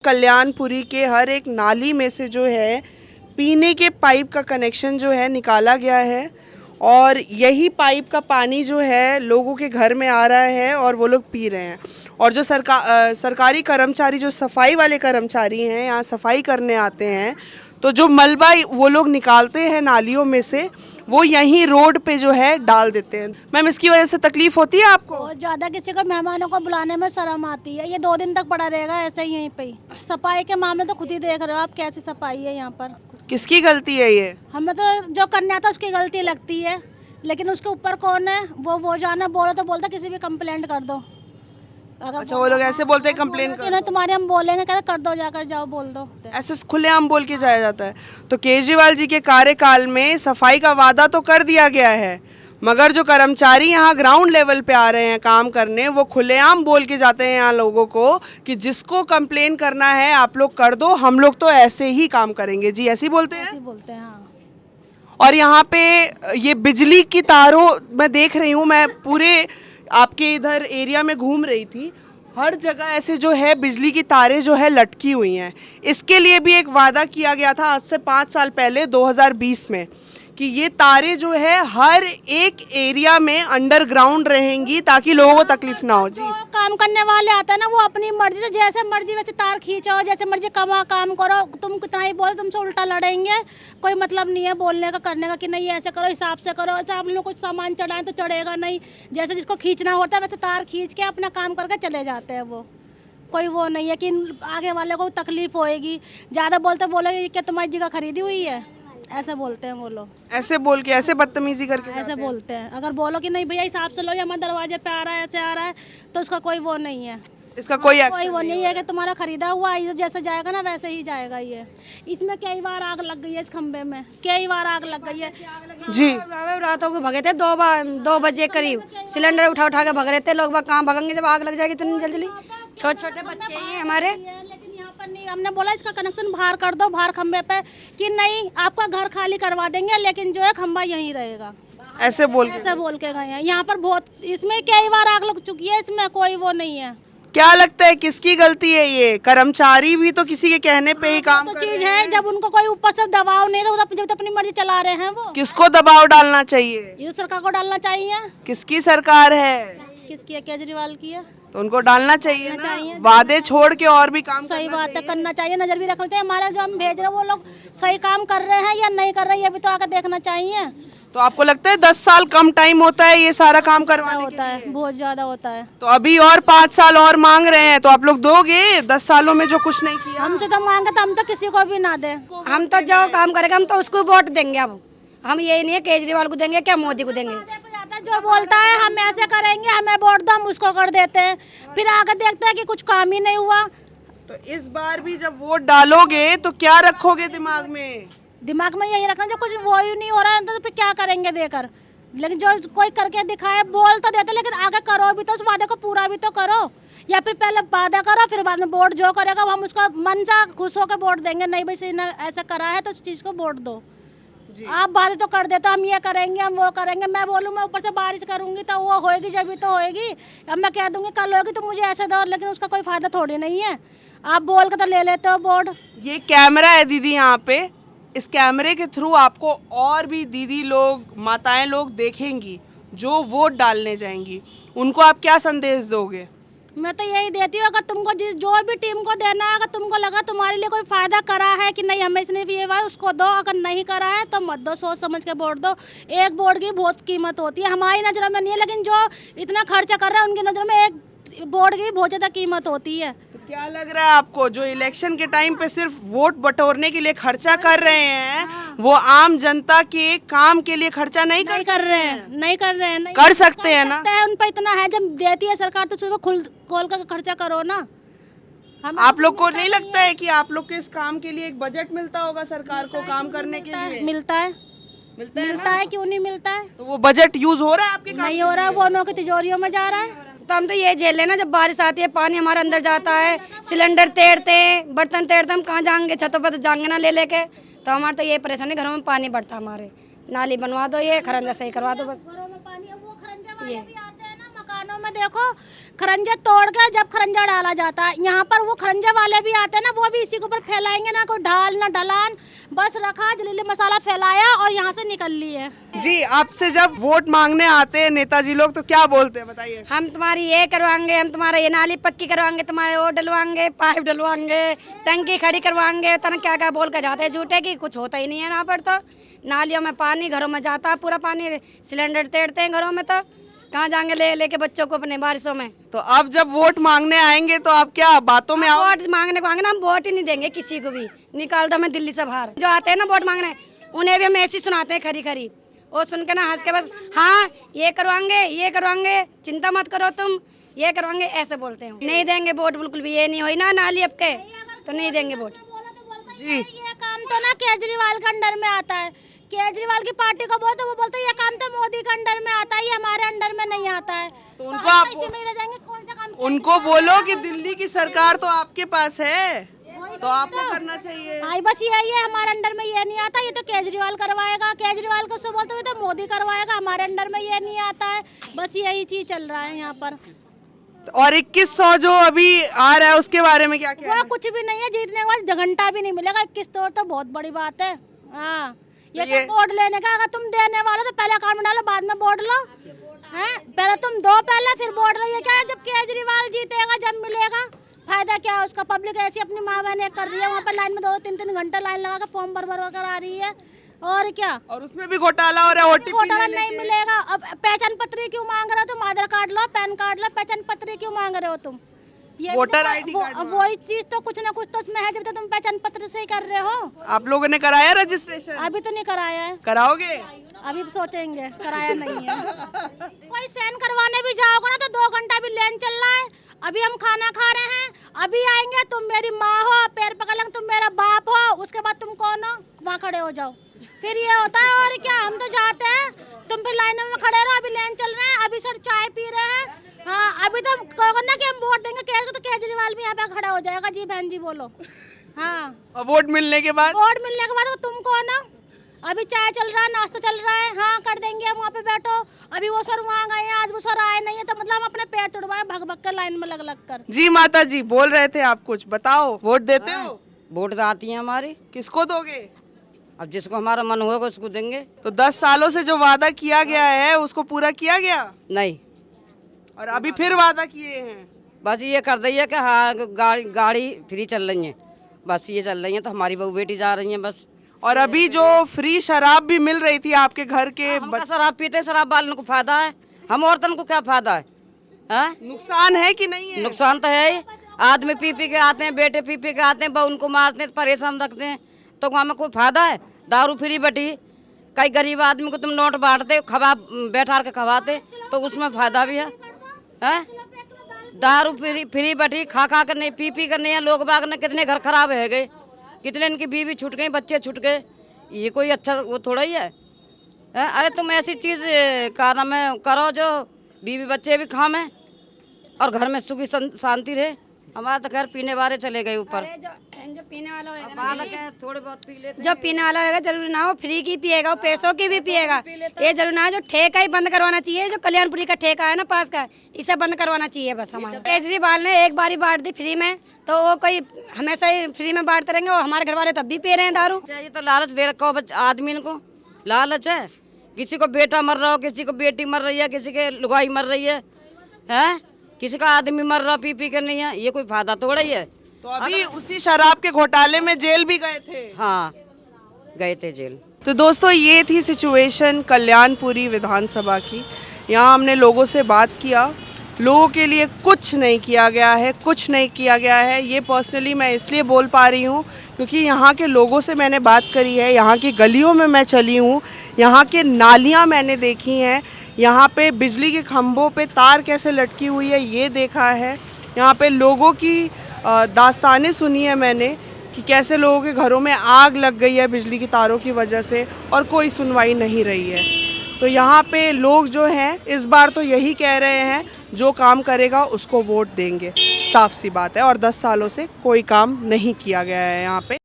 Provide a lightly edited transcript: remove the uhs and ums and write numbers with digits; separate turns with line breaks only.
कल्याणपुरी के हर एक नाली में से जो है पीने के पाइप का कनेक्शन जो है निकाला गया है और यही पाइप का पानी जो है लोगों के घर में आ रहा है और वो लोग पी रहे हैं। और जो सरकारी कर्मचारी, जो सफाई वाले कर्मचारी हैं, यहाँ सफाई करने आते हैं, तो जो मलबा वो लोग निकालते हैं नालियों में से, वो यहीं रोड पे जो है डाल देते हैं। मैम, इसकी वजह से तकलीफ होती है आपको?
बहुत ज़्यादा। किसी को मेहमानों को बुलाने में शर्म आती है। ये 2 दिन तक पड़ा रहेगा ऐसे ही यहीं पे ही। सफाई के मामले तो खुद ही देख रहे हो आप, कैसी सफाई है यहाँ पर।
किसकी गलती है ये?
हमें तो जो करने आता है उसकी गलती लगती है, लेकिन उसके ऊपर कौन है वो जाना। बोलो तो बोलता किसी भी कंप्लेंट कर दो।
अच्छा, वो लोग ऐसे बोलते हैं कंप्लेन कर
नहीं, तुम्हारे हम बोलेंगे, कहते कर दो, जाकर जाओ, बोल दो।
ऐसे खुलेआम बोल के जाया जाता है। तो केजरीवाल जी के कार्यकाल में सफाई का वादा तो कर दिया गया है, मगर जो कर्मचारी यहाँ ग्राउंड लेवल पे आ रहे हैं काम करने, वो खुलेआम बोल के जाते हैं यहाँ लोगों को कि जिसको कंप्लेन करना है आप लोग कर दो, हम लोग तो ऐसे ही काम करेंगे। जी, ऐसे ही बोलते हैं?
ऐसे ही बोलते हैं, हाँ।
और यहाँ पे ये बिजली की तारों मैं देख रही हूँ, मैं पूरे आपके इधर एरिया में घूम रही थी, हर जगह ऐसे जो है बिजली की तारें जो है लटकी हुई हैं। इसके लिए भी एक वादा किया गया था आज से 5 साल पहले 2020 में कि ये तारें जो है हर एक एरिया में अंडरग्राउंड रहेंगी ताकि लोगों को तकलीफ ना हो। जी,
काम करने वाले आता है ना, वो अपनी मर्जी से जैसे मर्जी वैसे तार खींचो, जैसे मर्जी काम करो। तुम कितना ही बोलो, तुमसे उल्टा लड़ेंगे। कोई मतलब नहीं है बोलने का, करने का कि नहीं ऐसे करो, हिसाब से करो। ऐसे आप लोग कुछ सामान चढ़ाएं तो चढ़ेगा नहीं। जैसे जिसको खींचना होता है वैसे तार खींच के अपना काम करके चले जाते हैं। वो कोई वो नहीं है कि आगे वाले को तकलीफ होएगी। ज़्यादा बोलते बोलेंगे क्या तुम्हारी जगह खरीदी हुई है, ऐसे बोलते हैं वो लोग।
ऐसे बोल के, ऐसे बदतमीजी करके
ऐसे बोलते हैं। अगर बोलो कि नहीं भैया हिसाब से लो, या हमारे दरवाजे पे आ रहा है, ऐसे आ रहा है, तो उसका कोई वो नहीं है।
इसका कोई
वो नहीं है कि तुम्हारा खरीदा हुआ ये जैसे जाएगा ना वैसे ही जाएगा। ये इसमें कई बार आग लग गई है, इस खंबे में कई बार आग लग गई है।
जी,
रातों को भगे थे 2 बजे करीब, सिलेंडर उठा के भग रहे थे लोग। कहाँ भगेंगे जब आग लग जाएगी इतनी जल्दी। छोटे बच्चे ही हमारे।
लेकिन यहाँ पर नहीं, हमने बोला इसका कनेक्शन बाहर कर दो, बाहर खंबे पे, कि नहीं आपका घर खाली करवा देंगे, लेकिन जो है खंबा यहीं रहेगा।
ऐसे बोल
के गए हैं। यहाँ पर बहुत, इसमें कई बार आग लग चुकी है, इसमें कोई वो नहीं है।
क्या लगता है किसकी गलती है? ये कर्मचारी भी तो किसी के कहने पे ही काम
तो चीज है, जब उनको कोई ऊपर से दबाव नहीं है तो जब अपनी मर्जी चला रहे हैं। वो
किसको दबाव डालना चाहिए?
ये सरकार को डालना चाहिए।
किसकी सरकार है?
किसकी है? केजरीवाल की है,
तो उनको डालना चाहिए ना। वादे छोड़ के और भी काम
सही बात है, करना चाहिए, नजर भी रखना चाहिए। हमारा जो हम भेज रहे हैं वो लोग सही काम कर रहे हैं या नहीं कर रहे हैं, ये भी तो आकर देखना चाहिए।
तो आपको लगता है 10 साल कम टाइम होता है ये सारा काम करवाने
होता है, बहुत ज्यादा होता है।
तो अभी और 5 साल और मांग रहे हैं, तो आप लोग दोगे 10 सालों में जो कुछ नहीं किया?
हमसे तो मांगे तो हम तो किसी को भी ना दे।
हम तो जो काम करेगा हम तो उसको वोट देंगे। अब हम यही नहीं है केजरीवाल को देंगे क्या मोदी को देंगे।
जो बोलता है हम ऐसे करेंगे, हमें वोट दो, हम उसको कर देते हैं, फिर आगे देखते हैं कि कुछ काम ही नहीं हुआ।
तो इस बार भी जब वोट डालोगे तो क्या रखोगे दिमाग में?
दिमाग में यही रखना, जो कुछ वो ही नहीं हो रहा है तो फिर क्या करेंगे देकर। लेकिन जो कोई करके दिखाए, बोल तो देते, लेकिन आगे करो भी तो, उस वादे को पूरा भी तो करो। या फिर पहले वादा करो, फिर बाद में वोट जो करेगा वो हम उसको मन से खुश होकर वोट देंगे। नहीं भाई सही ना ऐसा करा है तो उस चीज़ को वोट दो। आप वादे तो कर देते, हम ये करेंगे, हम वो करेंगे। मैं बोलूँ मैं ऊपर से बारिश करूंगी तो वो होएगी, जब भी तो होएगी। अब मैं कह दूंगी कल होगी तो मुझे ऐसे दो, लेकिन उसका कोई फायदा थोड़ी नहीं है। आप बोल के तो ले लेते हो वोट।
ये कैमरा है दीदी यहाँ पे, इस कैमरे के थ्रू आपको और भी दीदी लोग, माताएं लोग देखेंगी जो वोट डालने जाएंगी, उनको आप क्या संदेश दोगे?
मैं तो यही देती हूँ, अगर तुमको जो भी टीम को देना है, अगर तुमको लगा तुम्हारे लिए कोई फायदा करा है कि नहीं हमें इसने ये हुआ, उसको दो। अगर नहीं करा है तो मत दो, सोच समझ के वोट दो। एक वोट की बहुत कीमत होती है, हमारी नज़रों में नहीं है, लेकिन जो इतना खर्चा कर रहा है उनकी नज़रों में एक वोट की बहुत ज़्यादा कीमत होती है।
तो क्या लग रहा है आपको, जो इलेक्शन के टाइम पे सिर्फ वोट बटोरने के लिए खर्चा कर रहे हैं, वो आम जनता के काम के लिए खर्चा नहीं कर रहे हैं?
नहीं कर रहे हैं।
कर सकते हैं ना।
उन पर इतना है, जब देती है सरकार तो उसको खोल कर खर्चा करो ना।
आप लोग को नहीं लगता है कि आप लोग के इस काम के लिए एक बजट मिलता होगा सरकार को काम करने के लिए?
मिलता है, क्यों नहीं मिलता है?
तो वो बजट यूज हो रहा है आपके काम?
नहीं हो रहा है, वो उन्हों की तिजोरियों में जा रहा है।
तो हम तो ये झेल लेना, जब बारिश आती है पानी हमारे अंदर जाता है, सिलेंडर तैरते हैं, बर्तन तैरते, हम कहाँ जाएंगे? छतों पर तो जाएंगे ना ले लेके। तो हमारा तो ये परेशानी, घरों में पानी बढ़ता हमारे। नाली बनवा दो, ये खरंजा सही करवा दो बस।
घरों में पानी, वो खरंजा वाले भी आते हैं ना, मकानों में देखो खरंजा तोड़ के जब खरंजा डाला जाता है, यहाँ पर वो खरंजा वाले भी आते हैं ना, वो भी इसी के ऊपर फैलाएंगे, ना कोई ढाल ना ढलान, बस रखा जलीली मसाला फैलाया और यहाँ से निकल लिए।
जी, आपसे जब वोट मांगने आते हैं नेताजी लोग तो क्या बोलते हैं, बताइए।
हम तुम्हारी ये करवाएंगे, हम तुम्हारा ये नाली पक्की करवाएंगे, तुम्हारे वो डलवाएंगे, पाइप डलवाएंगे, टंकी खड़ी करवाएंगे, तना क्या क्या बोल कर जाते हैं झूठे की कुछ होता ही नहीं है। यहाँ पर तो नालियों में पानी, घरों में जाता है पूरा पानी, सिलेंडर तेड़ते हैं घरों में, तो कहाँ जाएंगे लेके बच्चों को अपने बारिशों में।
तो अब जब वोट मांगने आएंगे तो आप क्या बातों में आओ?
वोट मांगने को आएंगे ना, हम वोट ही नहीं देंगे किसी को भी, निकाल दो हमें दिल्ली से बाहर। जो आते हैं ना वोट मांगने, उन्हें भी हम ऐसी सुनाते हैं खरी खरी, और सुन के ना हंस के बस हाँ ये करवाएंगे, चिंता मत करो तुम, ये करवाएंगे, ऐसे बोलते हैं। नहीं देंगे वोट बिल्कुल भी, ये नहीं हुई ना नाली अब के, तो नहीं देंगे वोट।
जी,
ये काम तो ना केजरीवाल के अंडर में आता है, केजरीवाल की पार्टी को बोलते, वो बोलते ये काम तो मोदी के अंडर में आता है, ये हमारे अंडर में नहीं आता है।
तो उनको आप
इसी में रह जाएंगे, कौन सा काम
उनको बोलो कि दिल्ली की सरकार तो आपके पास है, तो आपको करना चाहिए।
भाई बस यही है, हमारे अंडर में ये नहीं आता, ये तो केजरीवाल करवाएगा, केजरीवाल को उससे बोलते हुए तो मोदी करवाएगा, हमारे अंडर में ये नहीं आता है, बस यही चीज चल रहा है यहाँ पर।
और 2100 जो अभी आ रहा है उसके बारे में क्या कहना
वो
है?
कुछ भी नहीं है, जीतने के बाद घंटा भी नहीं मिलेगा 21 तो बहुत बड़ी बात है। हाँ, ये तो वोट लेने का, अगर तुम देने वाले तो पहले अकाउंट में डालो, बाद में वोट लो, हैं? पहले तुम दो, पहले फिर वोट लो। ये क्या है, जब केजरीवाल जीतेगा जब मिलेगा, फायदा क्या है उसका? पब्लिक ऐसी अपनी माँ बहने कर रही है, वहाँ पर लाइन में 2-3 घंटा लाइन लगा कर फॉर्म भर कर आ रही है, और क्या?
और उसमें भी घोटाला हो रहा है, ओटीपी
घोटाला नहीं मिलेगा। अब पहचान पत्र क्यों मांग रहे हो तुम? आधार कार्ड लो, पैन कार्ड लो, पहचान पत्र क्यों मांग रहे हो तुम? ये
वोटर आईडी कार्ड
वही चीज तो कुछ ना कुछ तो उसमें है, जब तक तुम पहचान पत्र से ही कर रहे हो।
आप लोगों ने कराया रजिस्ट्रेशन?
अभी तो नहीं कराया है,
कराओगे?
अभी सोचेंगे, कराया नहीं है। कोई साइन करवाने भी जाओगे ना तो 2 घंटा भी लाइन चल रहा है। अभी हम खाना खा रहे हैं, अभी आएंगे, तुम मेरी माँ हो, पैर पकड़ लेंगे, तुम मेरा बाप हो, उसके बाद तुम कौन हो, वहाँ खड़े हो जाओ, फिर ये होता है। और क्या, हम तो जाते हैं, तुम फिर लाइनों में खड़े रहो, अभी लाइन चल रहे हैं, अभी सर चाय पी रहे हैं। हाँ, अभी तो कहोगे ना कि हम वोट देंगे तो केजरीवाल भी यहाँ पे खड़ा हो जाएगा। जी बहन जी बोलो। हाँ,
और वोट मिलने के बाद?
वोट मिलने के बाद तो तुम कौन हो? अभी चाय चल रहा है, नाश्ता चल रहा है, हाँ कर देंगे हम, वहाँ पे बैठो। अभी वो सर वहाँ गए हैं, आज वो सर आए नहीं है, तो मतलब हम अपने पैर तुड़वाए भग भग कर लाइन में लग लग कर।
जी माता जी बोल रहे थे आप, कुछ बताओ। वोट देते हो?
वोट तो आती है हमारी,
किसको दोगे?
अब जिसको हमारा मन होगा उसको देंगे।
तो 10 सालों से जो वादा किया गया है उसको पूरा किया गया?
नहीं,
और अभी फिर वादा किए हैं?
बस ये कर दी है कि हाँ गाड़ी फ्री चल रही है, बस ये चल रही है, तो हमारी बहू बेटी जा रही है बस।
और अभी जो फ्री शराब भी मिल रही थी आपके घर के
हम का शराब पीते, शराब वालों को फायदा है, हम औरतन को क्या फायदा है? हाँ?
नुकसान है कि नहीं है?
नुकसान तो है ही। आदमी पी पी के आते हैं, बेटे पी पी के आते हैं, बहू उनको मारते हैं, परेशान रखते हैं, तो वहाँ में कोई फायदा है? दारू फ्री बटी, कई गरीब आदमी को तुम नोट बांटते, खवा बैठा के खवाते, तो उसमें फायदा भी है। दारू फ्री बटी, खा कर नहीं, पी पी कर नहीं है, लोग बाग ने कितने घर खराब है गए, कितने इनकी बीवी छूट गई, बच्चे छूट गए, ये कोई अच्छा वो थोड़ा ही है। अरे तुम ऐसी चीज़ का नाम है करो जो बीवी बच्चे भी खामें और घर में सुखी शांति रहे। हमारे तो खैर पीने वाले चले गए ऊपर,
जो पीने वाला होगा
बालक है, थोड़े बहुत पी लेते।
जो पीने वाला होगा जरूरी ना हो फ्री की पिएगा, वो पैसों की भी पिएगा, ये जरूरी ना है। जो ठेका ही बंद करवाना चाहिए, जो कल्याणपुरी का ठेका है ना पास का, इसे बंद करवाना चाहिए बस। हमारा केजरीवाल ने एक बारी बांट दी फ्री में, तो वो कोई हमेशा ही फ्री में बांटते रहेंगे, और हमारे घर वाले तब भी पी रहे हैं दारू।
ये तो लालच दे रखा हो आदमी को, लालच है। किसी को बेटा मर रहा हो, किसी को बेटी मर रही है, किसी के लुगाई मर रही है, किसी का आदमी मर रहा पी पी के नहीं है, ये कोई फायदा थोड़ा ही है।
तो अभी उसी शराब के घोटाले में जेल भी गए थे?
हाँ, गए थे जेल।
तो दोस्तों ये थी सिचुएशन कल्याणपुरी विधानसभा की। यहाँ हमने लोगों से बात किया, लोगों के लिए कुछ नहीं किया गया है, कुछ नहीं किया गया है। ये पर्सनली मैं इसलिए बोल पा रही हूँ क्योंकि यहाँ के लोगों से मैंने बात करी है, यहाँ की गलियों में मैं चली हूँ, यहाँ के नालियाँ मैंने देखी हैं, यहाँ पे बिजली के खंभों पे तार कैसे लटकी हुई है ये देखा है, यहाँ पे लोगों की दास्तानें सुनी है मैंने कि कैसे लोगों के घरों में आग लग गई है बिजली की तारों की वजह से और कोई सुनवाई नहीं रही है। तो यहाँ पे लोग जो हैं इस बार तो यही कह रहे हैं जो काम करेगा उसको वोट देंगे, साफ सी बात है। और 10 सालों से कोई काम नहीं किया गया है यहाँ पे।